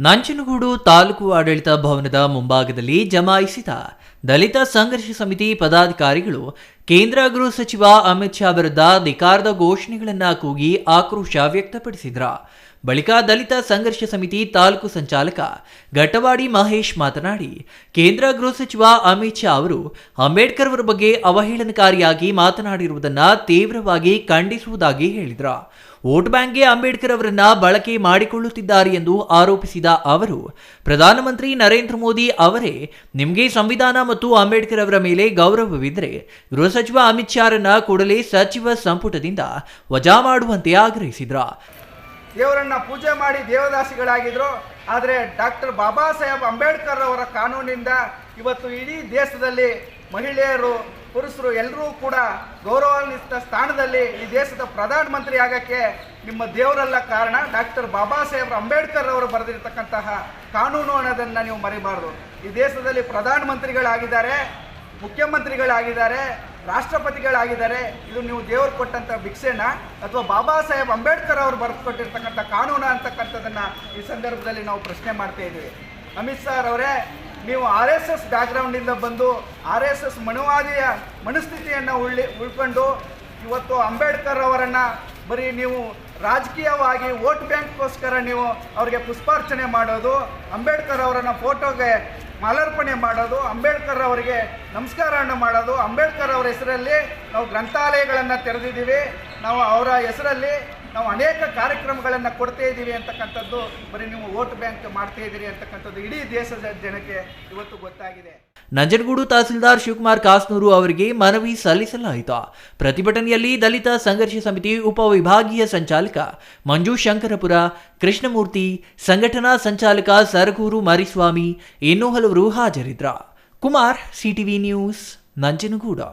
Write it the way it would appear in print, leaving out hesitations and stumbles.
ನಂಜನಗೂಡು ತಾಲೂಕು ಆಡಳಿತ ಭವನದ ಮುಂಭಾಗದಲ್ಲಿ ಜಮಾಯಿಸಿದ ದಲಿತ ಸಂಘರ್ಷ ಸಮಿತಿ ಪದಾಧಿಕಾರಿಗಳು ಕೇಂದ್ರ ಗೃಹ ಸಚಿವ ಅಮಿತ್ ಶಾ ವಿರುದ್ಧ ಧಿಕ್ಕಾರದ ಘೋಷಣೆಗಳನ್ನು ಕೂಗಿ ಆಕ್ರೋಶ ವ್ಯಕ್ತಪಡಿಸಿದ್ರ. ಬಳಿಕ ದಲಿತ ಸಂಘರ್ಷ ಸಮಿತಿ ತಾಲೂಕು ಸಂಚಾಲಕ ಘಟ್ಟವಾಡಿ ಮಹೇಶ್ ಮಾತನಾಡಿ, ಕೇಂದ್ರ ಗೃಹ ಸಚಿವ ಅಮಿತ್ ಶಾ ಅವರು ಅಂಬೇಡ್ಕರ್ ಅವರ ಬಗ್ಗೆ ಅವಹೇಳನಕಾರಿಯಾಗಿ ಮಾತನಾಡಿರುವುದನ್ನು ತೀವ್ರವಾಗಿ ಖಂಡಿಸುವುದಾಗಿ ಹೇಳಿದರು. ವೋಟ್ ಬ್ಯಾಂಕ್ಗೆ ಅಂಬೇಡ್ಕರ್ ಅವರನ್ನ ಬಳಕೆ ಮಾಡಿಕೊಳ್ಳುತ್ತಿದ್ದಾರೆ ಎಂದು ಆರೋಪಿಸಿದ ಅವರು, ಪ್ರಧಾನಮಂತ್ರಿ ನರೇಂದ್ರ ಮೋದಿ ಅವರೇ ನಿಮಗೆ ಸಂವಿಧಾನ ಮತ್ತು ಅಂಬೇಡ್ಕರ್ ಅವರ ಮೇಲೆ ಗೌರವವಿದ್ದರೆ ಗೃಹ ಸಚಿವ ಅಮಿತ್ ಶಾರನ್ನ ಕೂಡಲೇ ಸಚಿವ ಸಂಪುಟದಿಂದ ವಜಾ ಮಾಡುವಂತೆ ಆಗ್ರಹಿಸಿದ್ರು. ದೇವರನ್ನ ಪೂಜೆ ಮಾಡಿ ದೇವದಾಸಿಗಳಾಗಿದ್ರು. ಆದರೆ ಡಾಕ್ಟರ್ ಬಾಬಾ ಸಾಹೇಬ್ ಅಂಬೇಡ್ಕರ್ ಅವರ ಕಾನೂನಿಂದ ಇವತ್ತು ಇಡೀ ದೇಶದಲ್ಲಿ ಮಹಿಳೆಯರು, ಪುರುಷರು ಎಲ್ಲರೂ ಕೂಡ ಗೌರವಾನ್ವಿತ ಸ್ಥಾನದಲ್ಲಿ ಈ ದೇಶದ ಪ್ರಧಾನಮಂತ್ರಿ ಆಗಕ್ಕೆ ನಿಮ್ಮ ದೇವರೆಲ್ಲ ಕಾರಣ. ಡಾಕ್ಟರ್ ಬಾಬಾ ಸಾಹೇಬ್ ಅಂಬೇಡ್ಕರ್ ಅವರು ಬರೆದಿರ್ತಕ್ಕಂತಹ ಕಾನೂನು ಅನ್ನೋದನ್ನು ನೀವು ಮರಿಬಾರ್ದು. ಈ ದೇಶದಲ್ಲಿ ಪ್ರಧಾನಮಂತ್ರಿಗಳಾಗಿದ್ದಾರೆ, ಮುಖ್ಯಮಂತ್ರಿಗಳಾಗಿದ್ದಾರೆ, ರಾಷ್ಟ್ರಪತಿಗಳಾಗಿದ್ದಾರೆ. ಇದು ನೀವು ದೇವರು ಕೊಟ್ಟಂಥ ಭಿಕ್ಷೆನ ಅಥವಾ ಬಾಬಾ ಸಾಹೇಬ್ ಅಂಬೇಡ್ಕರ್ ಅವರು ಬರೆದುಕೊಟ್ಟಿರ್ತಕ್ಕಂಥ ಕಾನೂನು ಅಂತಕ್ಕಂಥದ್ದನ್ನು ಈ ಸಂದರ್ಭದಲ್ಲಿ ನಾವು ಪ್ರಶ್ನೆ ಮಾಡ್ತಾ ಇದ್ದೀವಿ. ಅಮಿತ್ ಶಾ ಅವರೇ, ನೀವು RSS ಬ್ಯಾಕ್ಗ್ರೌಂಡಿಂದ ಬಂದು RSS ಮನುವಾದಿಯ ಮನಸ್ಥಿತಿಯನ್ನು ಉಳ್ಕೊಂಡು ಇವತ್ತು ಅಂಬೇಡ್ಕರ್ ಅವರನ್ನು ಬರೀ ನೀವು ರಾಜಕೀಯವಾಗಿ ವೋಟ್ ಬ್ಯಾಂಕ್ಗೋಸ್ಕರ ನೀವು ಅವರಿಗೆ ಪುಷ್ಪಾರ್ಚನೆ ಮಾಡೋದು, ಅಂಬೇಡ್ಕರ್ ಅವರನ್ನು ಫೋಟೋಗೆ ಮಾಲಾರ್ಪಣೆ ಮಾಡೋದು, ಅಂಬೇಡ್ಕರ್ ಅವರಿಗೆ ನಮಸ್ಕಾರವನ್ನು ಮಾಡೋದು, ಅಂಬೇಡ್ಕರ್ ಅವರ ಹೆಸರಲ್ಲಿ ನಾವು ಗ್ರಂಥಾಲಯಗಳನ್ನು ತೆರೆದಿದ್ದೀವಿ, ನಾವು ಅವರ ಹೆಸರಲ್ಲಿ ನಾವು ಅನೇಕ ಕಾರ್ಯಕ್ರಮಗಳನ್ನು ಕೊಡ್ತಾ ಇದ್ದೀವಿ ಅಂತಕ್ಕಂಥದ್ದು ಬರೀ ನೀವು ವೋಟ್ ಬ್ಯಾಂಕ್ ಮಾಡ್ತಾ ಇದ್ದೀರಿ ಅಂತಕ್ಕಂಥದ್ದು ಇಡೀ ದೇಶದ ಜನಕ್ಕೆ ಇವತ್ತು ಗೊತ್ತಾಗಿದೆ. ನಂಜನಗೂಡು ತಹಸೀಲ್ದಾರ್ ಶಿವಕುಮಾರ್ ಕಾಸ್ನೂರು ಅವರಿಗೆ ಮನವಿ ಸಲ್ಲಿಸಲಾಯಿತು. ಪ್ರತಿಭಟನೆಯಲ್ಲಿ ದಲಿತ ಸಂಘರ್ಷ ಸಮಿತಿ ಉಪವಿಭಾಗೀಯ ಸಂಚಾಲಕ ಮಂಜು ಶಂಕರಪುರ, ಕೃಷ್ಣಮೂರ್ತಿ, ಸಂಘಟನಾ ಸಂಚಾಲಕ ಸರಗೂರು ಮರಿಸ್ವಾಮಿ ಇನ್ನೂ ಹಲವರು ಹಾಜರಿದ್ದರು. Kumar, CTV news, Nanjangud.